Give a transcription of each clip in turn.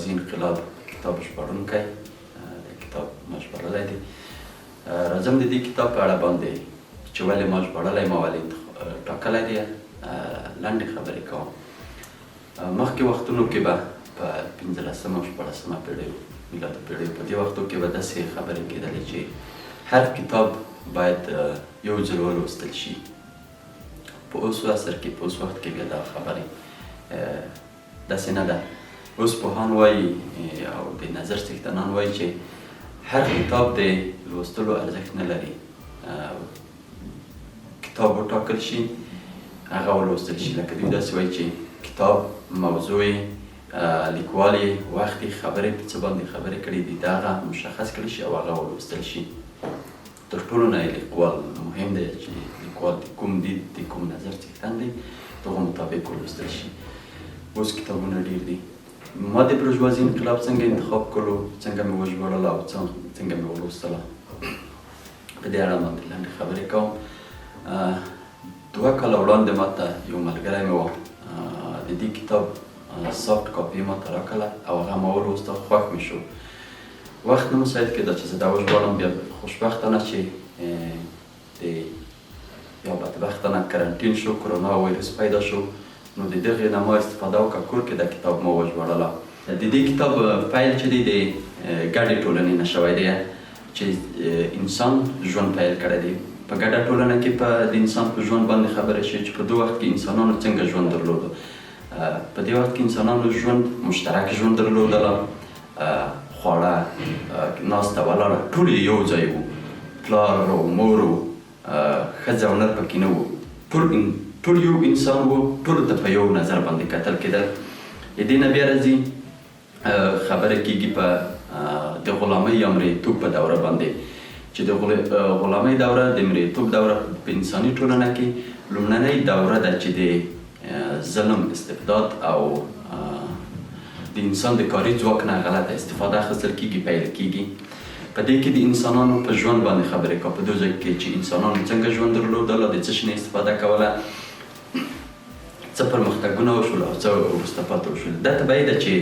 برجوازي انقلاب کتاب ژباړونکی د کتاب ما ژباړلی دی. راځم د دې کتاب په اړه باندې چې ولې ما ژباړلی، ما ولې ټاکلی دی، لنډې خبرې کوم. مخکې وختونو کې به په 15مه او 14مه پیړیو میلادي پیړیو په دې وختو کې به داسې خبرې کېدلې چې هر کتاب باید یو ځل ولوستل شي. په اوس عصر کې، په اوس وخت کې بیا دا خبرې داسې نه ده. اوس پوهان وایي او د نظر څښتنان وایي چې هر کتاب د لوستلو ارزښت نه لري. کتاب وټاکل شي، هغه ولوستل شي. لکه دوی داسې وایي چې کتاب موضوع لیکوال یې وخت یې خبرې په څه باندې خبرې کړي دي، د هغه مشخص کړي شي او هغه ولوستل شي. تر ټولو نه لیکوال مهم دی چې لیکوال د کوم دید، د کوم نظر څښتن دی، دغه مطابق ولوستل شي. اوس کتابونه ډېر دي. ما د برجوازي انقلاب څنګه انتخاب کړو، څنګه مې وژباړله او څنګه مې ولوستله، په دې اړه باندې لنډې خبرې کوم. 2 کاله وړاندې ما ته یو ملګری مې و د دې کتاب سافت کاپي ما ته راکړله او هغه ما ولوسته، خوښ مې شو. وخت نه مساعد کېده چې زه دا وژباړم. بیا خوشبختانه چې یا بدبختانه کرنټین شو، کرونا وایرس پیدا شو، نو د دغې نه ما استفاده وکړه، کور کې دا کتاب ما وژباړله. د دې کتاب پیل چې دی د ګډې ټولنې نه شوی دی، چې انسان ژوند پیل کړی دی. په ګډه ټولنه کې د انسان په ژوند باندې خبرې شي چې په دې وخت کې انسانانو څنګه ژوند درلوده. په دې وخت کې انسانانو ژوند مشترک ژوند درلودله، خواړه، ناسته ولاړه، ټول یو ځای وو. پلار و، مور و، ښځه او نر پکې نه وو، ټول یو انسان وو، ټولو ته په یو نظر باندې کتل کېدل. د دې نه بیا راځي خبره کېږي په د غلامۍ یا مریتوب په دوره باندې، چې د غلامۍ دوره، د مریتوب دوره په انساني ټولنه کې لومړنۍ دوره ده چې د ظلم، استبداد او د انسان د کاري ځواک نه غلطه استفاده اخیستل کېږي، پیل کېږي. په دې کې د انسانانو په ژوند باندې خبرې کوو، په دې ځای کې چې انسانانو څنګه ژوند درلودله، د څه شي نه استفاده کوله، څه پرمختګونه وشول او څه وروسته پاتې وشول. دا طبیعي ده چې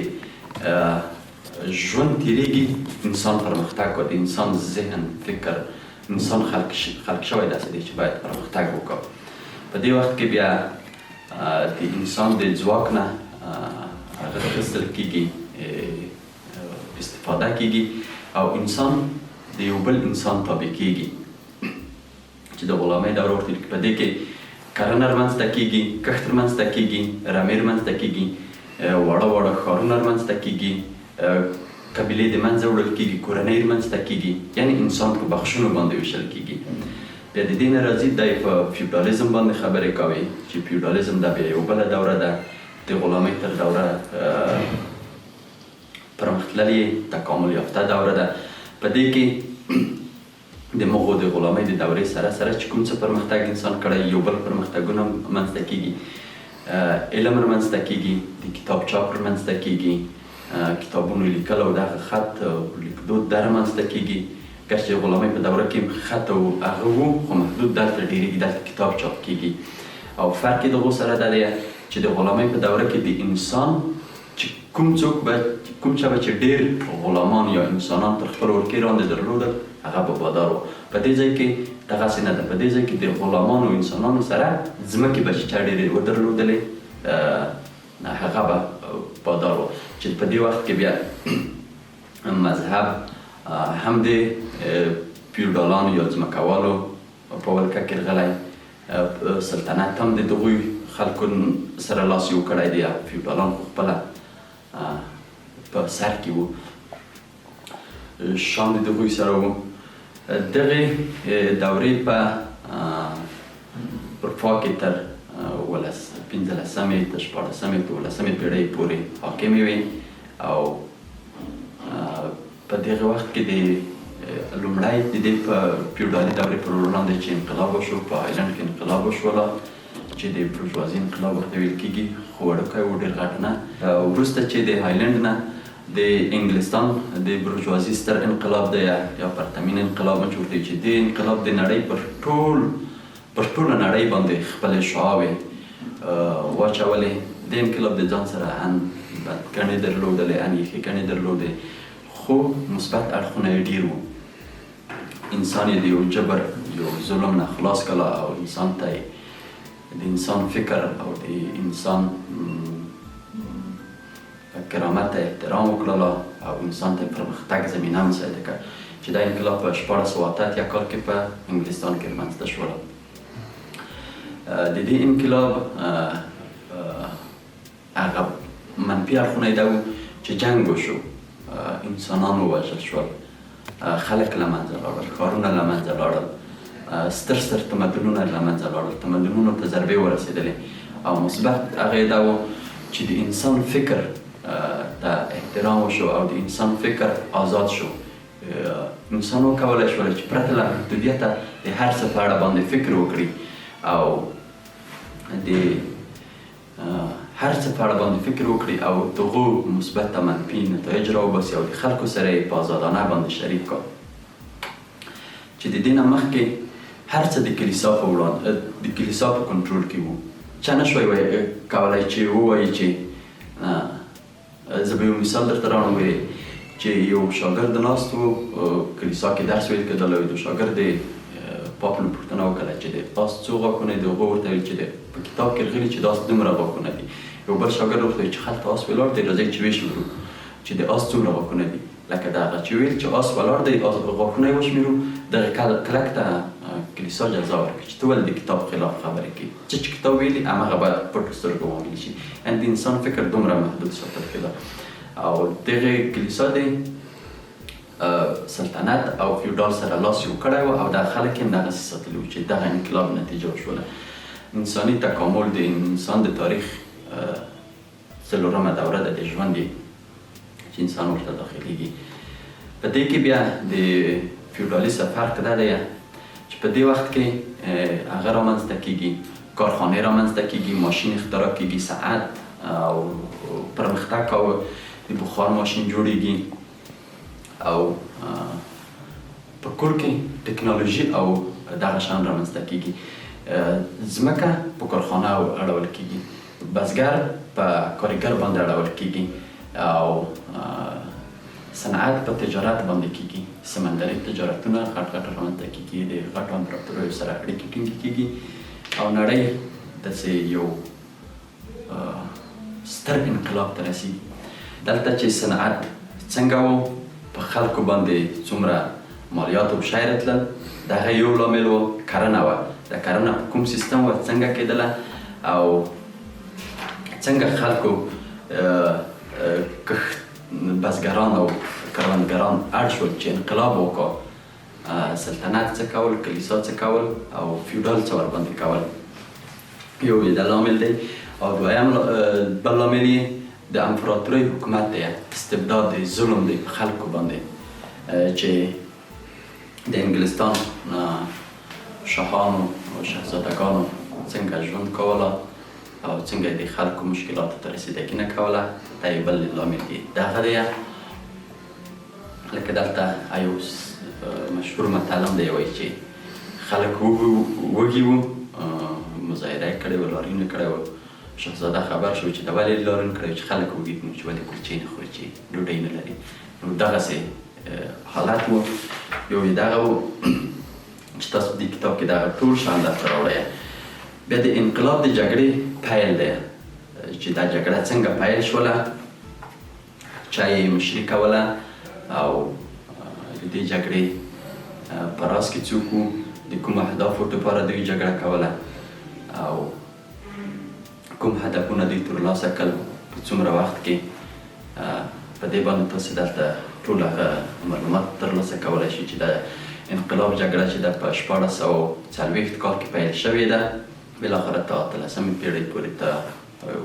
ژوند تېرېږي، انسان پرمختګ کوي، د انسان ذهن، فکر، انسان خلق شوی داسې دی چې باید پرمختګ وکړو. په دې وخت کې بیا د انسان د ځواک نه اخیستل کېږي، استفاده کېږي او انسان د یو بل انسان تابع کېږي، چې د غلامۍ دوره ورته په دې کې کرنه رامنځته کېږي، کښت رامنځته کېږي، رمې رامنځته کېږي، واړه واړه ښارونه رامنځته کېږي، قبیلې د منځه وړل کېږي، کورنۍ رامنځته کېږي، یعنې انسان په بخښونو باندې ویشل کېږي. بیا د دې نه راځي دی په فیوډالیزم باندې خبرې کوي، چې فیوډالیزم دا بیا یو بله دوره ده، د غلامۍ تر دوره پرمختللې تکامل یافته دوره ده. په دې کې د مغو د غلامۍ د دورې سره سره چې کوم څه پرمختګ انسان کړی، یو بل پرمختګونه منځته کېږي، علم رامنځته کېږي، د کتاب چاپ رامنځته کېږي، کتابونو لیکل او دغه خط لیکدود دا رامنځته کېږي. ګرچې د غلامۍ په دوره کې خط او هغه وو، خو محدود دلته ډېرېږي، دلته کتاب چاپ کېږي. او فرق یې دغو سره دا دی چې د غلامۍ په دوره کې د انسان چې کوم چا به چې ډېر غلامان یا انسانان تر خپل ورکې لاندې درلودل، هغه به بادار و. په دې ځای کې دغسې نه ده. په دې ځای کې د غلامانو او انسانانو سره ځمکې به چې چا ډېرې ودرلودلې، هغه به بادار و. چې په دې وخت کې بیا مذهب هم د فیوډالانو یا ځمکوالو په ولکه کې راغلی، سلطنت هم د دغوی خلکو سره لاس یو کړی دی. فیوډالان خو خپله په سر کې وو، شام د دغوی سره وو. دغې دورې په اروپا کې تر 15مې، 14مې، 15مې پیړۍ پورې حاکمې وې. او په دغه وخت کې د لومړی د دې په فیوډالي دورې پر وړاندې چې انقلاب وشو، په هایلند کې انقلاب وشوله، چې د برجوازي انقلاب ورته ویل کېږي، خو وړوکی و، ډېر غټ نه. وروسته چې د هایلند نه د انګلستان د برجوازي ستر انقلاب دی یا پرتمین انقلاب چې ورته وایي، چې دې انقلاب د نړۍ پر ټوله نړۍ باندې خپلې شعاوې واچولې. د انقلاب د ځان سره هم د بدګڼې درلودلې، اندېښې ګڼې درلودې، خو مثبت اړخونه یې ډېر وو. انسان یې د یو جبر یو ظلم نه خلاص کړه او انسان ته د انسان فکر او د انسان کرامت ته احترام وکړله او انسان ته پرمختګ زمینه مساعده کړه چې دا انقلاب په 1888 کال کې په انګلستان کې رامنځته شوله. د دې انقلاب هغه منفي اړخونه یې دا وو چې جنګ وشو، انسانان ووژل شول، خلک له منځه لاړل، ښارونه له منځه لاړل، ستر تمدنونه له منځه لاړل، تمدنونو ته ضربې ورسېدلې. او مثبت هغه یې دا و چې د انسان فکر ته احترام وشو او د انسان فکر آزاد شو. انسان وکولی شول چې پرته له محدودیته د هر څه په اړه باندې فکر وکړي او د هر څه په اړه باندې فکر وکړي او دغو مثبت او منفي نتایج راوباسي او د خلکو سره یې په ازادانه باندې شریک کړه. چې د دې نه مخکې هر څه د کلیسا په کنټرول کې وو. چا نه شوی کولی چې ووایي چې زه به یو مثال درته راوړم چې یو شاګرد ناست و کلیسا کې درس ویل کېدل او د شاګرد پاپ نه پوښتنه وکړه چې د آس څو غاښونه دي. هغه ورته ویل چې په کتاب کې راغلي چې د آس دومره غاښونه دي. یو بل شاګرد ورته ویل چې هلته آس ولاړ دی، راځئ چې وشمېرو چې د آس څومره غاښونه دي. لکه دغه چې ویل چې آس ولاړ دی، غاښونه یې وشمېرو، دغه کلک ته کلیسا جزا ورکړي چې ته ولې د کتاب خلاف خبرې کوي. چې کتاب ویلي هماغه باید پټو سترګو ومنل شي. یعنې د انسان فکر دومره محدود ساتل کېده. او دغه کلیسا د سلطنت او فیوډال سره لاس یو کړی و او دا خلک یې همدغسې ساتلي وو چې دغه انقلاب نتیجه وشوله. انساني تکامل د انسان د تاریخ څلورمه دوره ده د ژوند چې انسان ورته داخلیږي. په دې کې بیا د فیوډالیزم فرق دا دی چې په دې وخت کې هغه رامنځته کېږي، کارخانې رامنځته کېږي، ماشین اختراع کېږي، صنعت او پرمختګ کوي، د بخار ماشین جوړیږي او په کور کې ټکنالوژي او دغه شیان رامنځته کېږي. ځمکه په کارخانه اړول کېږي، بزګر په کارګر باندې اړول کېږي او صنعت په تجارت باندې کېږي. سمندري تجارتونه غټ رامنځته کېږي، د غټو امپراتوریو سره اړیکې ټینګې کېږي او نړۍ داسې یو ستر انقلاب ته رسېږي. دلته چې صنعت څنګه و، په خلکو باندې څومره مالیات او شی راتلل، د هغه یو لامل و کرنه وه. د کرنه په کوم سیستم وه، څنګه کېدله او څنګه خلکو بزګران او کروندګران اړ شول چې انقلاب وکړه. سلطنت څه کول، کلیسا څه کول او فیوډال څه ورباندې کول. یو یې دا لامل دی. او دویم بل لامل یې د امپراتورۍ حکومت دی، استبداد دی، ظلم دی په خلکو باندې چې د انګلستان شاهانو او شهزادګانو څنګه ژوند کوله او څنګه د خلکو مشکلاتو ته رسېدګي نه کوله. دا یو بل لامل دی. دغه دی لکه دلته یو مشهور متل هم دی وایي چې خلک وږي وو، مظاهره یې کړې وه، لاریون یې کړی وو. شهزاده خبر شو چې دا ولې لاریون کړی چې خلک وږي دي، چې ولې کلچې نه خوري، چې ډوډۍ نه لري. نو دغسې حالت و. یو یې دغه و چې تاسو په دې کتاب کې دغه ټول شیان درته راوړی. بیا د انقلاب د جګړې پیل دی چې دا جګړه څنګه پیل شوله، چا یې مشري کوله او د دې جګړې په راز کې څوک وو، د کومو اهدافو لپاره دوی جګړه کوله او کوم هدفونه دوی ترلاسه کړل په څومره وخت کې. په دې باندې تاسو دلته ټول هغه معلومات ترلاسه کولی شئ چې د انقلاب جګړه چې ده په 1840 کال کې پیل شوې ده، بالاخره تا 18مې پېړۍ پورې ته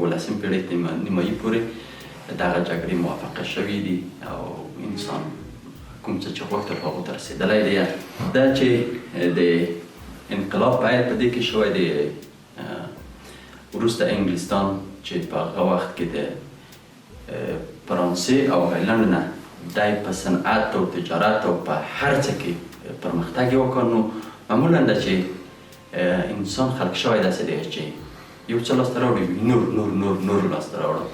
18مې پېړۍ نیمایي پورې دغه جګړې موافقه شوې دي او انسان کوم څه چې غوښتل هغو ته رسېدلی دی. دا چې د انقلاب پیل په دې کې شوی دی وروسته انګلستان چې په هغه وخت کې د فرانسې او هالند نه دی په صنعت او تجارت او په هر څه کې پرمختګ یې وکړ. نو معمولا ده چې انسان خلق شوی داسې دی چې یو څه لاسته راوړي، نور نور نور نور لاسته راوړه.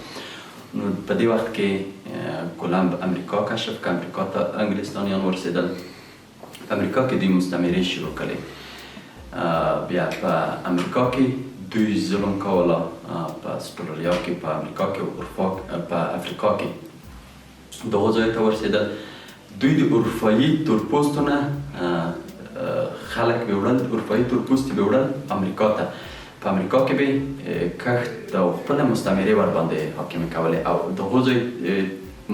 نو په دې وخت کې کولمب امریکا کشف که امریکا ته انګلستانیان ورسېدل. په امریکا کې دوی مستعمرې شروع کړې. بیا په امریکا کې دوی ظلم کوله، په استرالیا کې، په امریکا کې، په افریقا کې دغو ځایو ته ورسېدل. دوی د اروپایي تورپوستو نه خلک به وړل، اروپایي تورپوستي به وړل امریکا ته. په امریکا کې به کښت او خپله مستعمرې ورباندې حاکمې کولې او د هغو ځای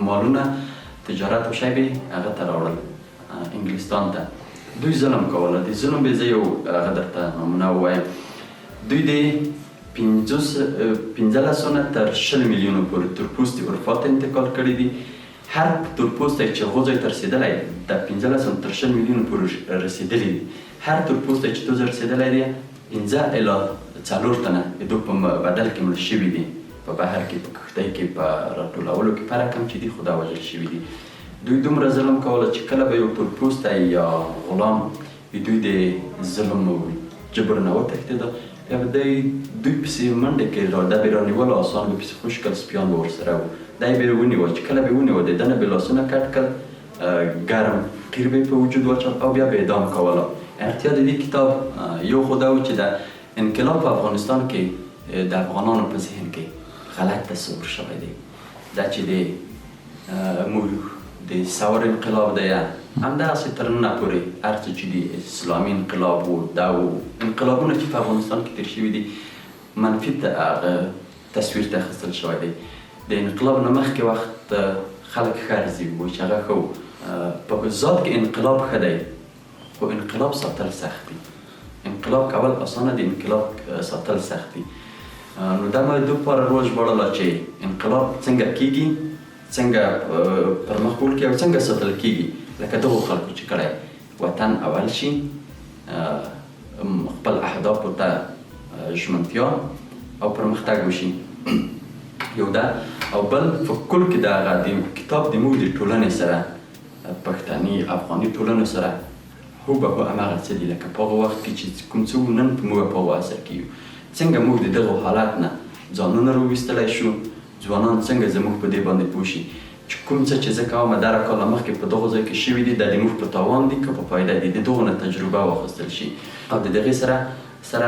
مالونه، تجارت او شی به هغه ته راوړل انګلستان ته. دوی ظلم کوله. د ظلم به زه یو هغه درته نمونه ووایم. دوی د 15 نه تر 20 میلیونو پورې تورپوستي اروپا ته انتقال کړي دي. هر تورپوستی چې هغو ځایو ته رسېدلی د 15 تر 20 میلیونو پورې رسېدلی دي. هر تورپوستی چې دوی رسېدلی دی 15 الی 4 تنه د دوی په بدل کې مړه شوي دي. په بحر کې، په کښتۍ کې، په راټولولو کې فرق هم چې دي خو دا وژل شوي دي. دوی دومره ظلم کوله چې کله به یو تورپوستی یا غلام دوی د ظلم او جبر نه وتښتېده، بیا به دوی پسې منډې کړې، دا به یې رانیول اسان به پسې خوش کړل، سپیان به ورسره وو. دا یې به یې ونیول. چې کله به یې ونیول د ده نه به یې لاسونه کټ کړل، ګرم قیر به یې په وجود واچول او بیا به یې اعدام کوله. اړتیا د دې کتاب یو خو دا و چې د انقلاب په افغانستان کې د افغانانو په ذهن کې غلط تصور شوی دی. دا چې موږ د ثور انقلاب دی همداسې تر ننه پورې هر څه چې دي اسلامي انقلاب و، دا و انقلابونه چې په افغانستان کې تېر شوي دي منفي تصویر ته اخیستل شوی دی. د انقلاب نه مخکې وخت خلک ښه ارزي وو چې هغه ښه و. په ذات کې انقلاب ښه دی خو انقلاب ساتل سخت دي. انقلاب کول اسانه دي، انقلاب ساتل سخت دي. نو دا ما د دوی لپاره وژباړله چې انقلاب څنګه کېږي، څنګه پرمخ وړل کېږي او څنګه ساتل کېږي. لکه دغو خلکو چې کړی وطن اول شي، خپل اهدافو ته ژمنتیا او پرمختګ وشي. یو دا او بل په کل کې د هغه د کتاب د موږ د ټولنې سره، پښتني افغاني ټولنو سره هوبهو هماغه څه دي لکه په هغه وخت کې چې کوم څه وو نن موږ په هغو عصر کې یو. څنګه موږ د دغو حالات نه ځانونه راویستلی شو، ځوانان څنګه زموږ په دې باندې پوه شي چې کوم څه چې زه کوم 10 کاله مخکې په دغو ځای کې شوي دي دا د موږ په تاوان دي که په فایده دي. د دغو نه تجربه واخیستل شي او د دغې سره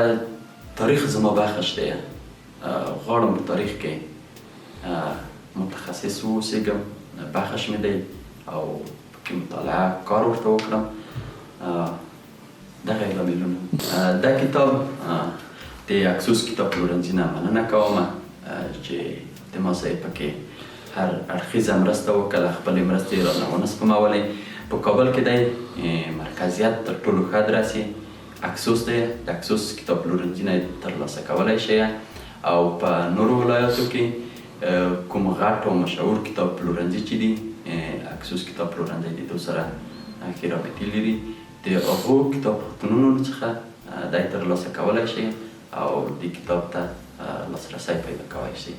تاریخ زما بخش دی. غواړم په تاریخ کې متخصص واوسېږم، بخش مې دی او پکې مطالعه کار ورته وکړم. دغه یې لاملونه. دا کتاب د اکسوس کتاب پلورنځي نه مننه کوم چې د ما صاحب پکې هر اړخیزه مرسته وکړله، خپلې مرستې یې رانه ونه سپمولې. په کابل کې دی مرکزیت تر ټولو ښه ادرس یې اکسوس دی. د اکسوس کتاب پلورنځي نه یې ترلاسه کولی شئ او په نورو ولایاتو کې کوم غټ او مشهور کتاب پلورنځي چې دي اکسوس کتاب پلورنځي د دوی سره ښې رابطې لري. د هغو کتابتونونو څخه دا یې ترلاسه کولی شئ او دې کتاب ته لاسرسی پیدا کولی شئ.